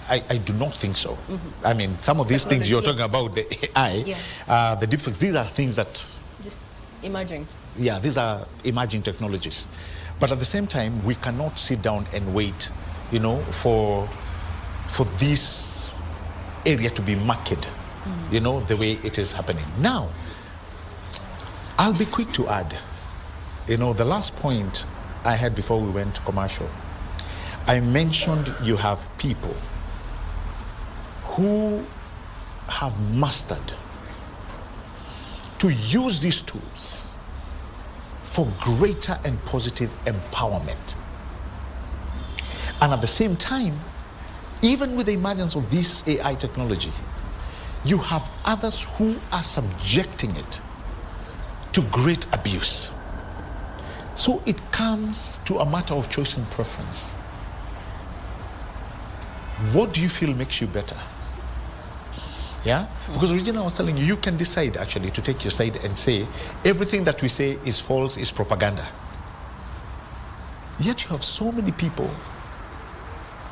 I do not think so. I mean, some of these things you're talking about, the AI, the deepfakes, these are things that... Just emerging. Yeah, these are emerging technologies. But at the same time, we cannot sit down and wait, you know, for this area to be marketed, you know, the way it is happening. Now, I'll be quick to add, you know, the last point I had before we went to commercial, I mentioned you have people who have mastered to use these tools for greater and positive empowerment. And at the same time, even with the emergence of this AI technology, you have others who are subjecting it to great abuse. So it comes to a matter of choice and preference. What do you feel makes you better? Yeah? Because Regina was telling you, you can decide actually to take your side and say, everything that we say is false, is propaganda. Yet you have so many people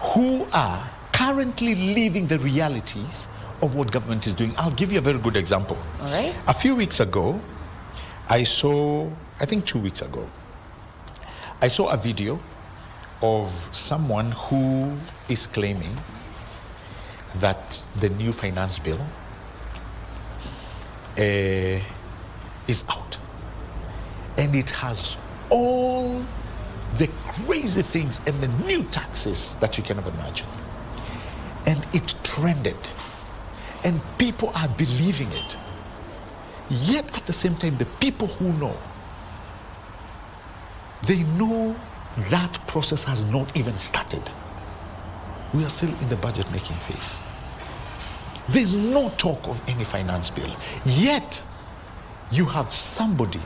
who are currently living the realities of what government is doing. I'll give you a very good example. All right. A few weeks ago, I think 2 weeks ago, I saw a video of someone who is claiming that the new finance bill is out. And it has all the crazy things and the new taxes that you can ever imagine. And it trended. And people are believing it. Yet at the same time, the people who know, they know that process has not even started. We are still in the budget making phase. There's no talk of any finance bill. Yet, you have somebody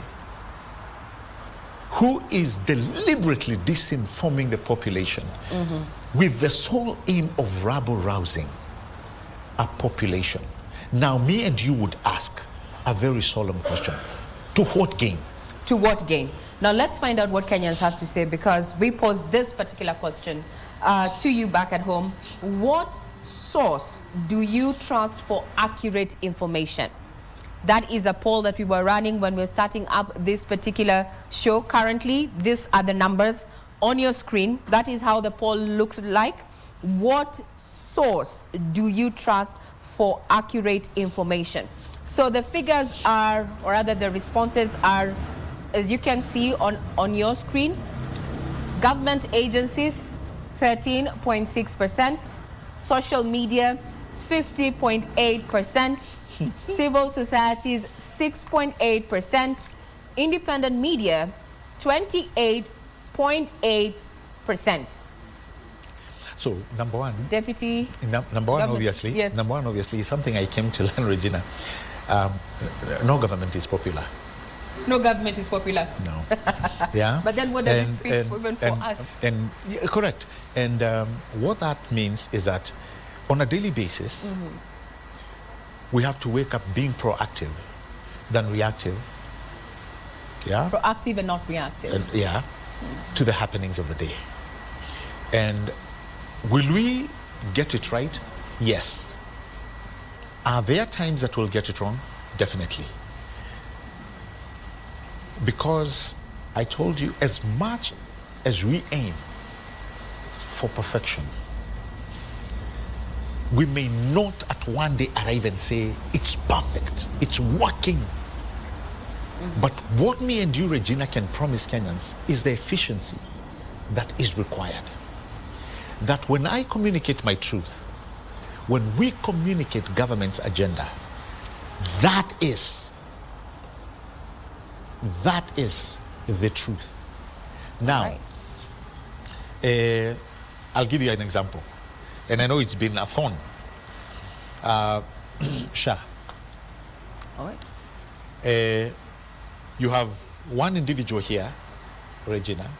who is deliberately disinforming the population with the sole aim of rabble-rousing a population. Now, me and you would ask a very solemn question. To what gain? To what gain? Now let's find out what Kenyans have to say, because we posed this particular question to you back at home. What source do you trust for accurate information? That is a poll that we were running when we were starting up this particular show. Currently, these are the numbers on your screen. That is how the poll looks like. What source do you trust for accurate information? So the figures are, or rather the responses are, as you can see on your screen. Government agencies, 13.6%. Social media, 50.8%. Civil societies, 6.8%. Independent media, 28.8%. So, number one, Deputy. Number one, obviously, yes. Number one, obviously, is something I came to learn, Regina. No government is popular. No government is popular. No. Yeah. But then what does it speak for, even for us? Yeah, correct. And what that means is that on a daily basis, we have to wake up being proactive than reactive. Yeah. Proactive and not reactive. And, yeah. To the happenings of the day. And will we get it right? Yes. Are there times that we'll get it wrong? Definitely. Because I told you, as much as we aim for perfection, we may not at one day arrive and say, it's perfect, it's working. But what me and you, Regina, can promise Kenyans is the efficiency that is required. That when I communicate my truth, when we communicate government's agenda, that is the truth. Now, I'll give you an example. And I know it's been a thorn. Sha. All right. You have one individual here, Regina,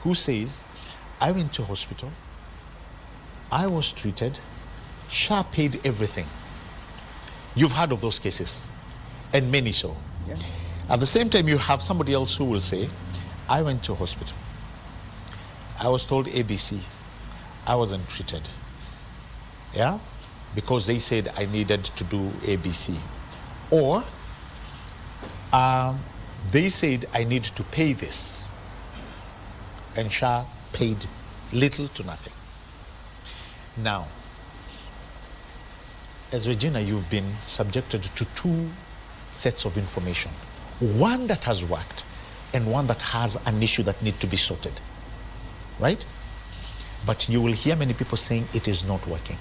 who says, I went to hospital, I was treated, Sha paid everything. You've heard of those cases, and many so. Yeah. At the same time, you have somebody else who will say, I went to hospital, I was told ABC, I wasn't treated. yeah, because they said I needed to do ABC. Or they said I need to pay this. And Shah paid little to nothing. Now, as Regina, you've been subjected to two sets of information. One that has worked and one that has an issue that needs to be sorted, right? But you will hear many people saying it is not working.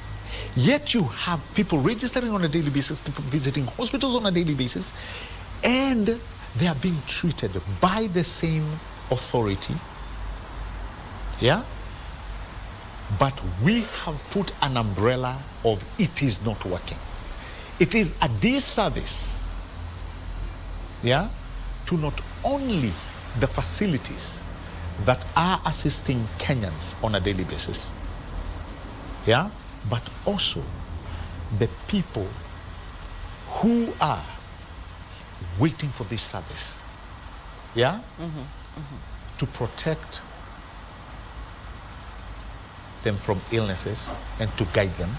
Yet you have people registering on a daily basis, people visiting hospitals on a daily basis, and they are being treated by the same authority, yeah? But we have put an umbrella of it is not working. It is a disservice, yeah, to not only the facilities that are assisting Kenyans on a daily basis, yeah, but also the people who are waiting for this service, yeah, to protect them from illnesses and to guide them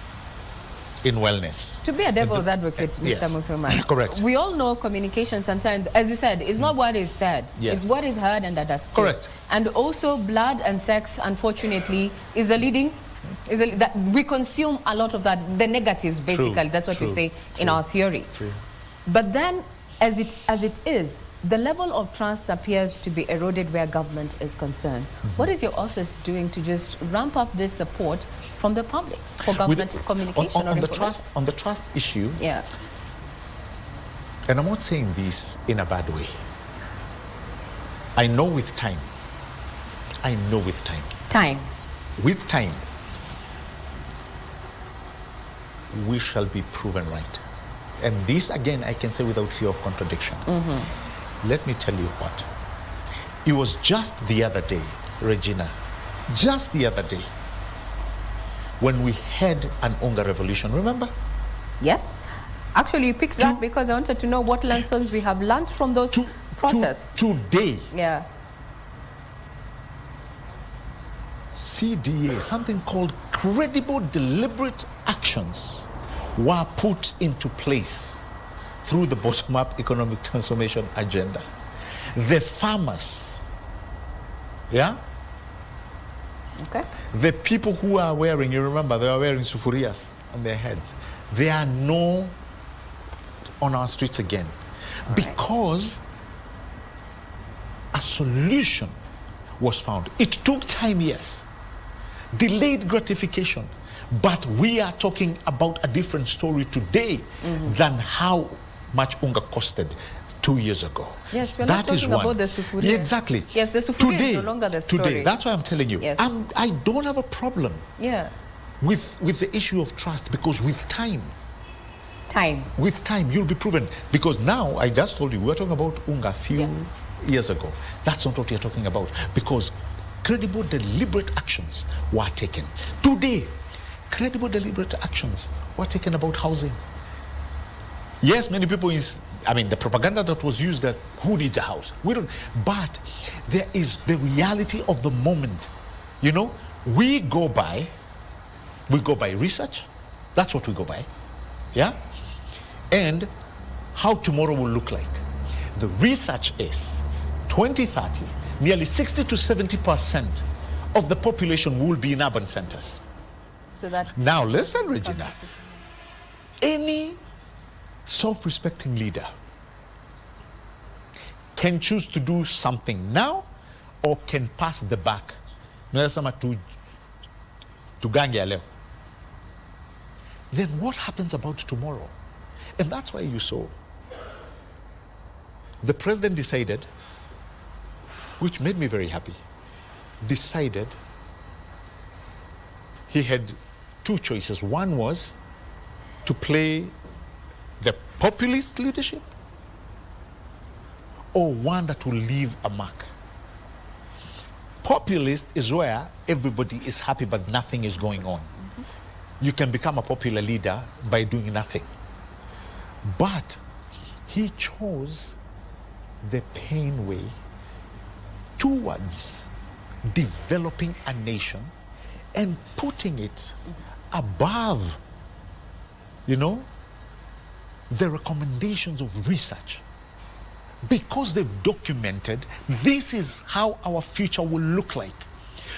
in wellness. To be a devil's advocate, Mr. Yes. Muthuma, correct. we all know communication sometimes, as you said, is not what is said. Yes. It's what is heard and understood. Correct. And also blood and sex, unfortunately, is the leading... that we consume a lot of that, the negatives, basically. True, that's what true, we say true, in our theory. True. But then, as it is, the level of trust appears to be eroded where government is concerned. What is your office doing to just ramp up this support from the public for government communication? On the trust issue, yeah. and I'm not saying this in a bad way. I know with time, with time, we shall be proven right. And this, again, I can say without fear of contradiction. Let me tell you what. It was just the other day, Regina, just the other day, when we had an Unga revolution, remember? Yes. Actually, you picked that because I wanted to know what lessons we have learned from those protests. Today, yeah. CDA, something called credible deliberate actions, were put into place through the bottom-up economic transformation agenda. The farmers, yeah? Okay. The people who are wearing, you remember, they are wearing sufurias on their heads. They are no on our streets again. All because a solution was found. It took time, yes. Delayed gratification. But we are talking about a different story today than how much Unga costed 2 years ago. Yes, we're not talking about the sufuria. Yeah, exactly. Yes, the sufuria is no longer the story. Today, that's why I'm telling you. Yes. I don't have a problem with the issue of trust, because with time, you'll be proven. Because now, I just told you, we're talking about Unga a few years ago. That's not what you're talking about, because credible, deliberate actions were taken. Today, credible, deliberate actions were taken about housing. Yes, many people the propaganda that was used that who needs a house? We don't. But there is the reality of the moment. You know, we go by research. That's what we go by. Yeah? And how tomorrow will look like. The research is 2030, nearly 60 to 70% of the population will be in urban centers. So that now listen, Regina. Any self-respecting leader can choose to do something now or can pass the buck to gange leo. Then what happens about tomorrow? And that's why you saw the president decided, which made me very happy, decided he had two choices. One was to play the populist leadership, or one that will leave a mark. Populist is where everybody is happy but nothing is going on. You can become a popular leader by doing nothing. But he chose the pain way towards developing a nation and putting it above, you know, the recommendations of research. Because they've documented, this is how our future will look like.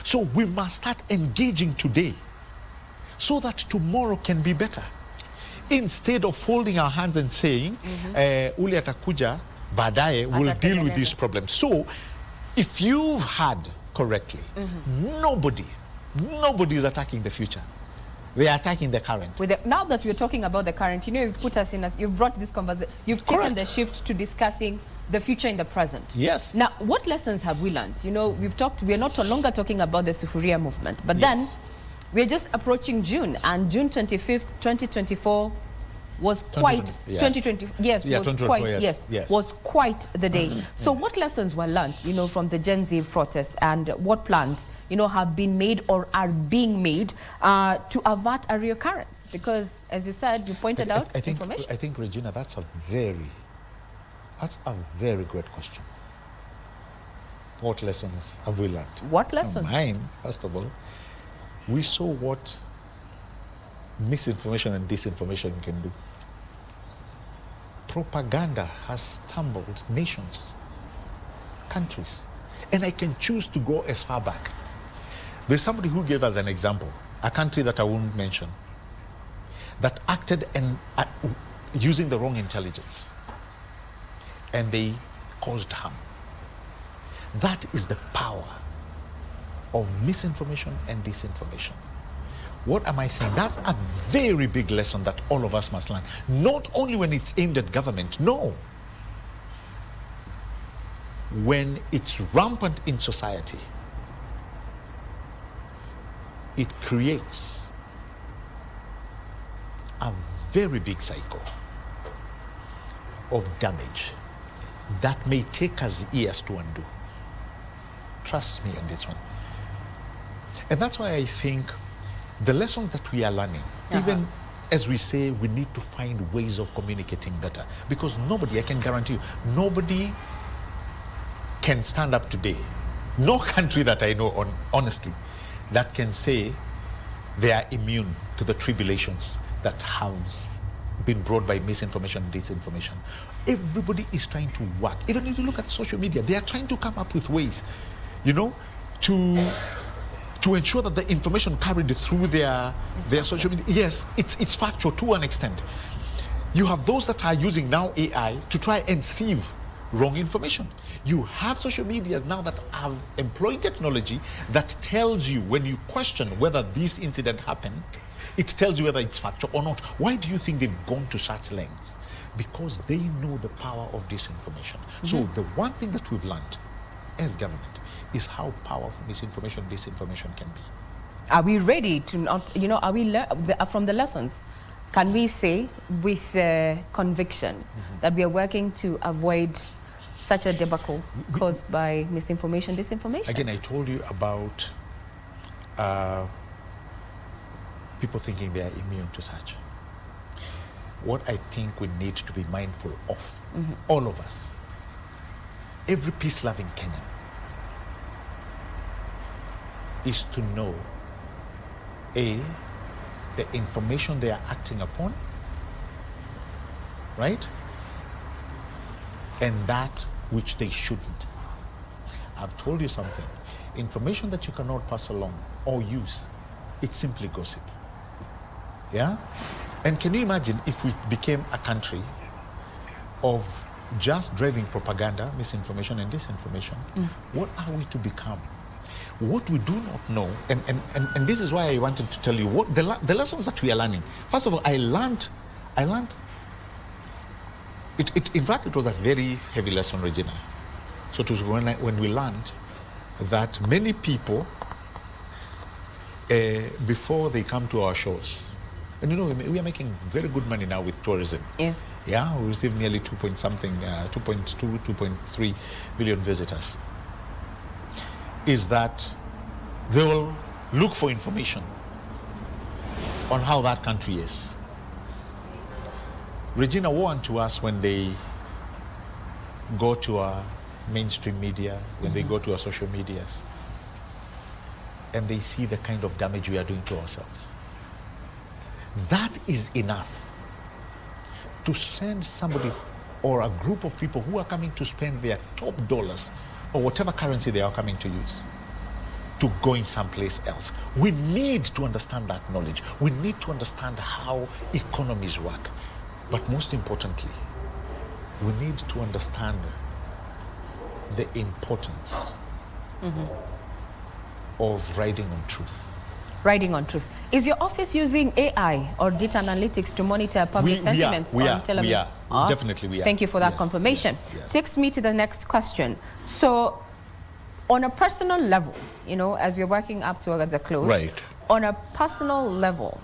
So we must start engaging today so that tomorrow can be better. Instead of folding our hands and saying, uli atakuja, baadaye will deal with this problem. So if you've heard correctly, nobody is attacking the future. They are attacking the current. Now that we're talking about the current, you know, you've put us in, you've brought this conversation, you've taken the shift to discussing the future in the present. Yes. Now, what lessons have we learned? You know, we're not no longer talking about the Sufuria movement, but then we're just approaching June, and June 25th, 2024 was quite, 2020, yes, was quite, was quite the day. So what lessons were learned, you know, from the Gen Z protests, and what plans, you know, have been made or are being made to avert a reoccurrence? Because, as you said, you pointed out information. I think, Regina, that's a very great question. What lessons have we learned? What lessons? Mine, first of all, we saw what misinformation and disinformation can do. Propaganda has stumbled nations, countries. And I can choose to go as far back. There's somebody who gave us an example, a country that I won't mention, that acted using the wrong intelligence, and they caused harm. That is the power of misinformation and disinformation. What am I saying? That's a very big lesson that all of us must learn. Not only when it's aimed at government, no. When it's rampant in society, it creates a very big cycle of damage that may take us years to undo. Trust me on this one. And that's why I think the lessons that we are learning, even as we say, we need to find ways of communicating better. Because nobody, I can guarantee you, nobody can stand up today, no country that I know, honestly, that can say they are immune to the tribulations that have been brought by misinformation and disinformation. Everybody is trying to work. Even if you look at social media, they are trying to come up with ways, you know, to ensure that the information carried through their social media, yes, it's factual to an extent. You have those that are using now AI to try and sieve wrong information. You have social medias now that have employed technology that tells you, when you question whether this incident happened, it tells you whether it's factual or not. Why do you think they've gone to such lengths? Because they know the power of disinformation. So the one thing that we've learned as government is how powerful misinformation, disinformation can be. Are we ready to not, you know, are we from the lessons? Can we say with conviction that we are working to avoid such a debacle caused by misinformation, disinformation? Again, I told you about people thinking they are immune to such. What I think we need to be mindful of, all of us, every peace-loving Kenyan, is to know, A, the information they are acting upon, right? And that which they shouldn't. I've told you something. Information that you cannot pass along or use, it's simply gossip. Yeah? And can you imagine if we became a country of just driving propaganda, misinformation and disinformation? What are we to become? What we do not know, and this is why I wanted to tell you what the lessons that we are learning. First of all, I learned in fact, it was a very heavy lesson, Regina. So it was when we learned that many people, before they come to our shows, and you know, we are making very good money now with tourism. Yeah, we received nearly 2.3 million visitors. Is that they will look for information on how that country is. Regina, woe unto us when they go to our mainstream media, when they go to our social medias, and they see the kind of damage we are doing to ourselves. that is enough to send somebody or a group of people who are coming to spend their top dollars or whatever currency they are coming to use to going someplace else. We need to understand that knowledge. We need to understand how economies work. But most importantly, we need to understand the importance of riding on truth. Riding on truth. Is your office using AI or data analytics to monitor public sentiments on television? We are. Definitely we are. Thank you for that confirmation. Yes. Takes me to the next question. So, on a personal level, you know, as we're working up towards a close, right. On a personal level,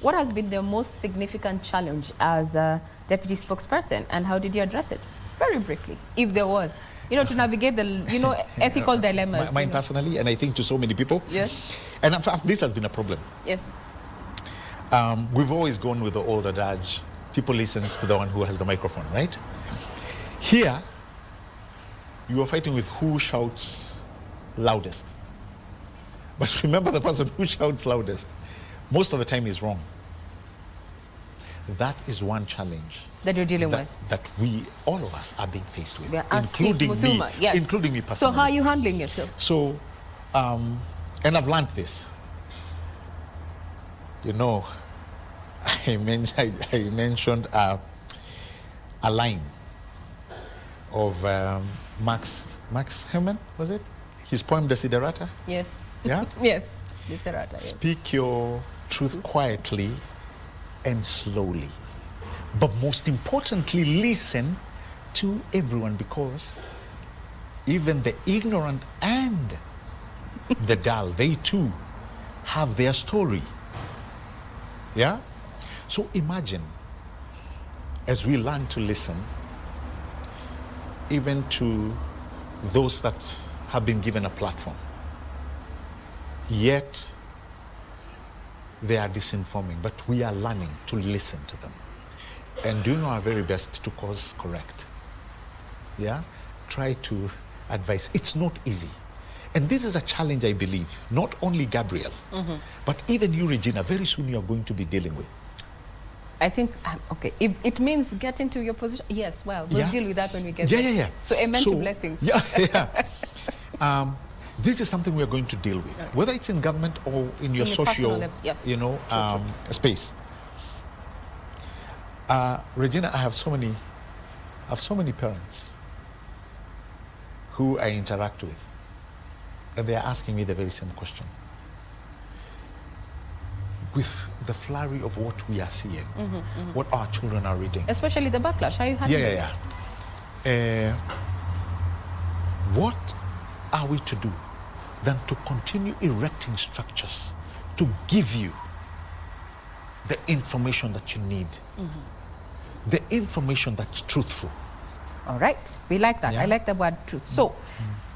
what has been the most significant challenge as a deputy spokesperson, and how did you address it? Very briefly, if there was. You know, to navigate the, you know, ethical dilemmas. Mine personally, and I think to so many people. Yes. And in fact, this has been a problem. Yes. We've always gone with the old adage, people listen to the one who has the microphone, right? Here, you are fighting with who shouts loudest. But remember, the person who shouts loudest, most of the time is wrong. That is one challenge that you're dealing with. That we, all of us, are being faced with, including Muthuma, me. Yes. Including me personally. So how are you handling it, sir? So, and I've learned this. You know, I mentioned a line of Max Herman, was it? His poem Desiderata? Yes. Yeah? Yes, Desiderata, yes. Speak your truth quietly and slowly. But most importantly, listen to everyone, because even the ignorant and the dull, they too have their story. Yeah? So imagine, as we learn to listen, even to those that have been given a platform, yet they are disinforming, but we are learning to listen to them and doing our very best to course correct. Yeah? Try to advise. It's not easy. And this is a challenge, I believe, not only Gabriel, but even you, Regina, very soon you are going to be dealing with. I think, okay, if it means getting to your position, yes, well, we'll deal with that when we get there. Yeah. So amen to blessings. Yeah. This is something we are going to deal with, whether it's in government or in your social, you know, space. Regina, I have so many parents who I interact with, and they are asking me the very same question. With the flurry of what we are seeing, what our children are reading, especially the backlash, how are you handling it? What are we to do than to continue erecting structures to give you the information that you need, the information that's truthful? All right, we like that. Yeah. I like the word truth. So,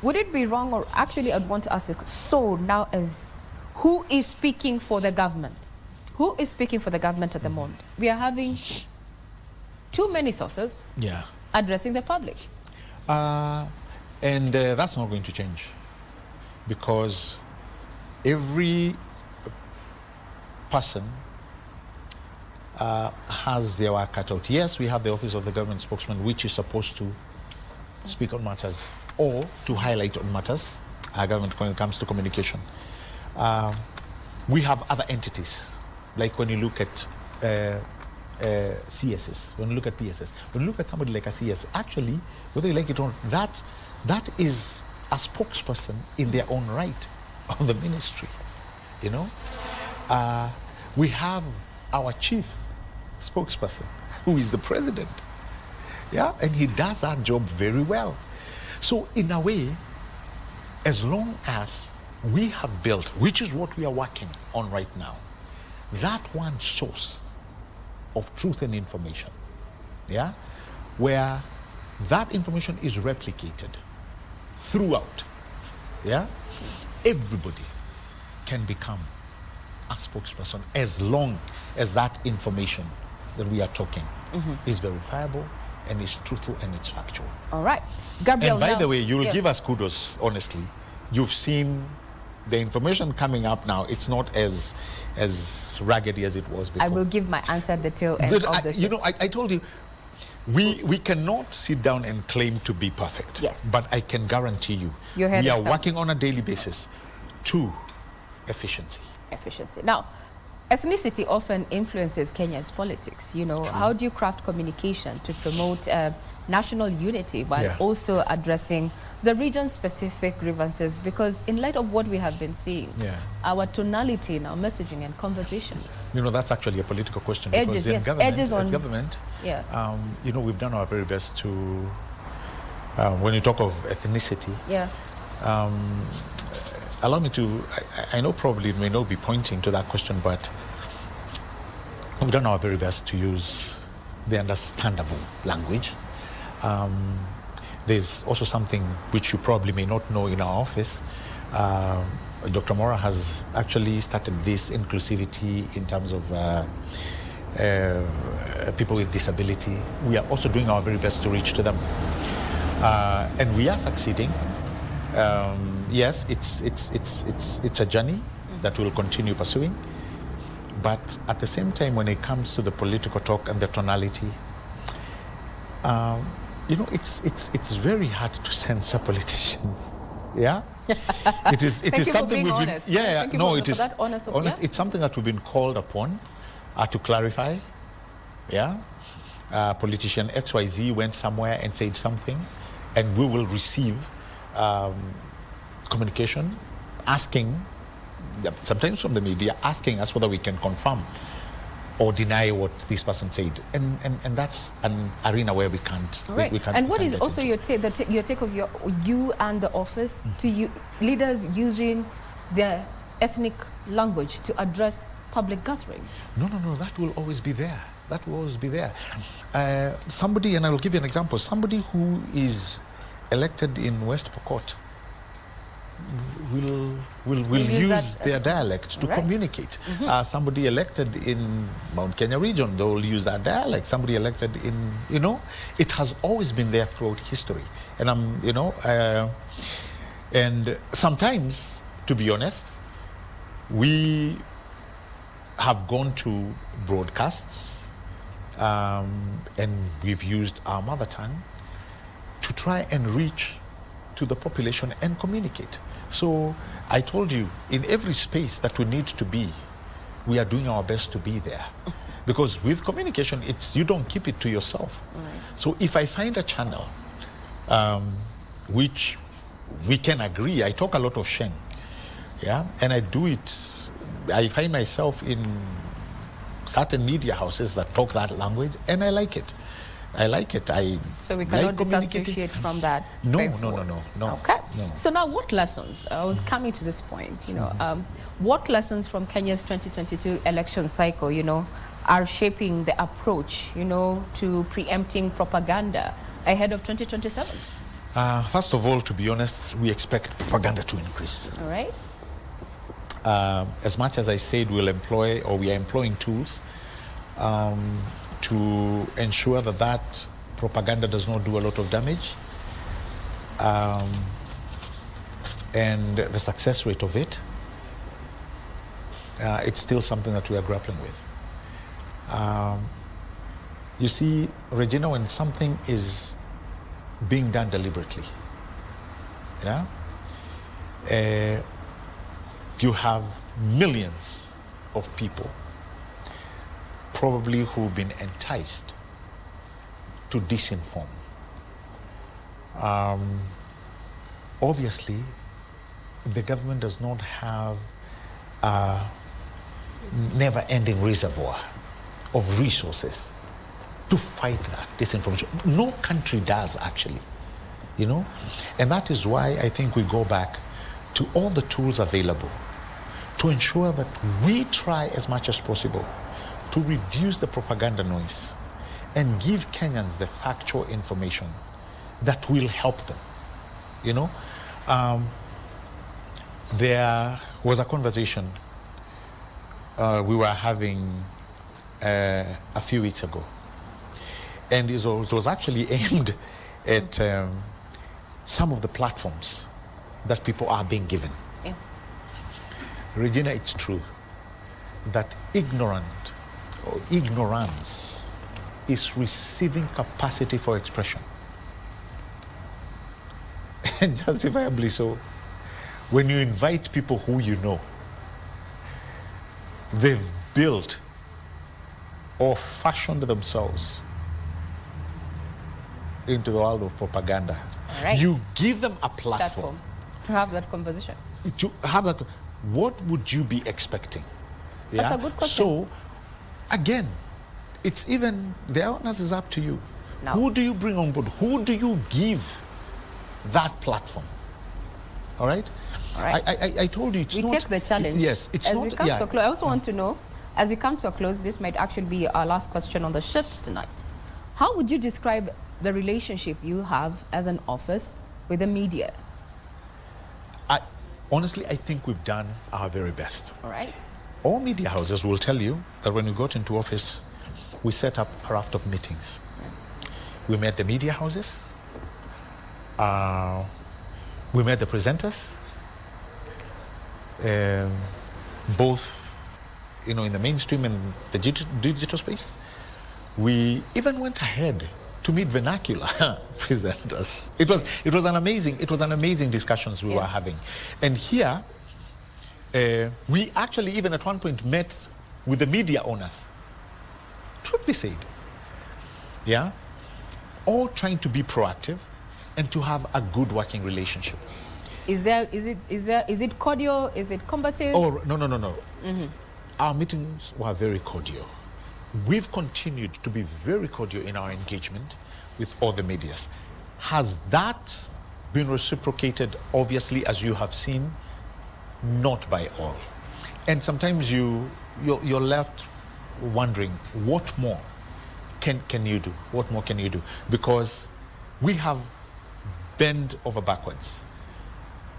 would it be wrong, or actually I'd want to ask it, so now as who is speaking for the government? Who is speaking for the government at the moment? We are having too many sources addressing the public. And that's not going to change, because every person has their work cut out. Yes, we have the Office of the Government Spokesman, which is supposed to speak on matters or to highlight on matters, our government, when it comes to communication. We have other entities, like when you look at CSS, when you look at PSS, when you look at somebody like a CS, actually, whether you like it or not, that is a spokesperson in their own right of the ministry, you know. We have our chief spokesperson, who is the president, and he does our job very well. So in a way, as long as we have built, which is what we are working on right now, that one source of truth and information, where that information is replicated throughout, everybody can become a spokesperson, as long as that information that we are talking is verifiable and is truthful and it's factual. All right. Gabriel, and by the way, you'll give us kudos, honestly. You've seen the information coming up now, it's not as raggedy as it was before. I will give my answer at the tail end of the show. You know, I told you, we cannot sit down and claim to be perfect. Yes. But I can guarantee you, we are working on a daily basis to efficiency. Now, ethnicity often influences Kenya's politics. You know, True. How do you craft communication to promote national unity while also addressing the region-specific grievances? Because in light of what we have been seeing, our tonality in our messaging and conversation. You know, that's actually a political question. Because in government, you know, we've done our very best to, when you talk of ethnicity, allow me to, I know probably it may not be pointing to that question, but we've done our very best to use the understandable language. There's also something which you probably may not know in our office. Dr. Mora has actually started this inclusivity in terms of people with disability. We are also doing our very best to reach to them. And we are succeeding. Yes, it's a journey that we'll continue pursuing. But at the same time, when it comes to the political talk and the tonality, you know, it's very hard to censor politicians. Yeah, it is something we've been. It's something that we've been called upon to clarify. Yeah, politician XYZ went somewhere and said something, and we will receive communication asking, sometimes from the media, asking us whether we can confirm or deny what this person said, and that's an arena where we can't. Right. And what is also your take of you and the office to you leaders using their ethnic language to address public gatherings? No, that will always be there. That will always be there. Somebody, and I will give you an example. Somebody who is elected in West Pokot will use their dialect to communicate. Somebody elected in Mount Kenya region, they will use that dialect. Somebody elected in, you know, it has always been there throughout history. And and sometimes, to be honest, we have gone to broadcasts and we've used our mother tongue to try and reach to the population and communicate. So I told you, in every space that we need to be, we are doing our best to be there. Because with communication, you don't keep it to yourself. So if I find a channel which we can agree, I talk a lot of Sheng, and I do it, I find myself in certain media houses that talk that language, and I like it. So we cannot disassociate from that. No. Okay. No. So now, what lessons? I was coming to this point. You know, what lessons from Kenya's 2022 election cycle, you know, are shaping the approach, you know, to preempting propaganda ahead of 2027? First of all, to be honest, we expect propaganda to increase. All right. As much as I said, we are employing tools to ensure that propaganda does not do a lot of damage, and the success rate of it, it's still something that we are grappling with. You see, Regina, when something is being done deliberately, you have millions of people probably who've been enticed to disinform. Obviously, the government does not have a never-ending reservoir of resources to fight that disinformation. No country does, actually, you know? And that is why I think we go back to all the tools available to ensure that we try as much as possible to reduce the propaganda noise and give Kenyans the factual information that will help them, you know? There was a conversation we were having a few weeks ago, and it was actually aimed at some of the platforms that people are being given. Regina, it's true that ignorance is receiving capacity for expression. And justifiably so. When you invite people who you know, they've built or fashioned themselves into the world of propaganda. Right. You give them a platform to have that conversation. To have that, what would you be expecting? That's a good question. So, again, it's even, the onus is up to you. No. Who do you bring on board? Who do you give that platform? All right? All right. I told you it's we not... take the challenge. Yes, it's as not... We come to a close, I also want to know, as we come to a close, this might actually be our last question on the shift tonight. How would you describe the relationship you have as an office with the media? Honestly, I think we've done our very best. All right. All media houses will tell you that when we got into office, we set up a raft of meetings. We met the media houses. We met the presenters. Both, in the mainstream and the digital space. We even went ahead to meet vernacular presenters. It was an amazing discussions we were having. And here, we actually even at one point met with the media owners. Truth be said. Yeah? All trying to be proactive and to have a good working relationship. Is it cordial? Is it combative? Oh, no. Mm-hmm. Our meetings were very cordial. We've continued to be very cordial in our engagement with all the medias. Has that been reciprocated, obviously, as you have seen? Not by all. And sometimes you're left wondering, what more can you do? What more can you do? Because we have bent over backwards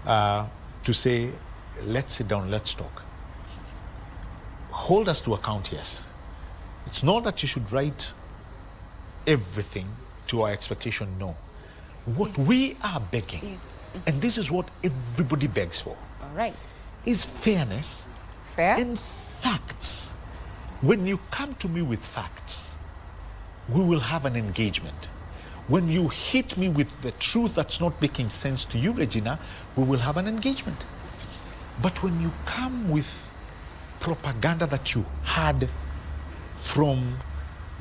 to say, let's sit down, let's talk. Hold us to account, yes. It's not that you should write everything to our expectation, no. What we are begging, and this is what everybody begs for, all right, is fairness. Fair? And facts. When you come to me with facts, we will have an engagement. When you hit me with the truth that's not making sense to you, Regina, we will have an engagement. But when you come with propaganda that you had from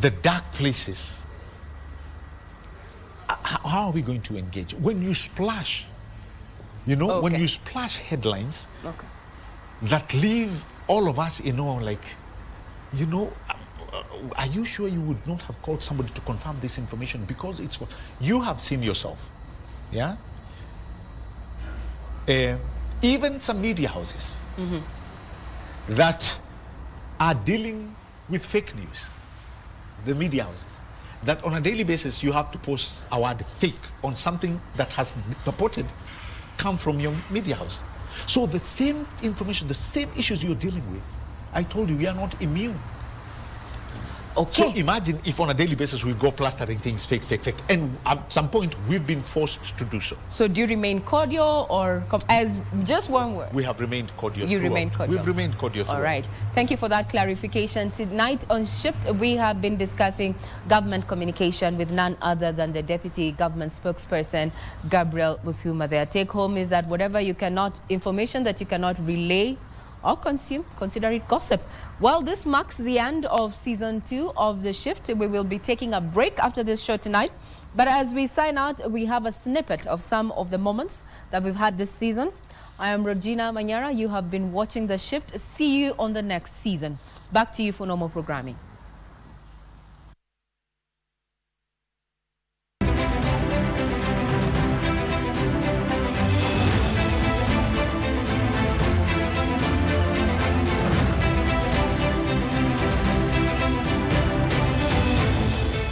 the dark places, how are we going to engage? When you splash, when you splash headlines that leave all of us, are you sure you would not have called somebody to confirm this information? Because it's what you have seen yourself. Yeah? Even some media houses that are dealing with fake news, the media houses, that on a daily basis you have to post a word fake on something that has purported come from your media house. So the same information, the same issues you're dealing with, I told you, we are not immune. Okay. So imagine if on a daily basis we go plastering things fake. And at some point we've been forced to do so. So do you remain cordial or as just one word? We have remained cordial. You remain cordial. We've remained cordial throughout. All right. Thank you for that clarification. Tonight on Shift, we have been discussing government communication with none other than the Deputy Government Spokesperson, Gabriel Muthuma. Their take home is that whatever information that you cannot relay or consume, consider it gossip. Well, this marks the end of season 2 of The Shift. We will be taking a break after this show tonight. But as we sign out, we have a snippet of some of the moments that we've had this season. I am Regina Manyara. You have been watching The Shift. See you on the next season. Back to you for normal programming.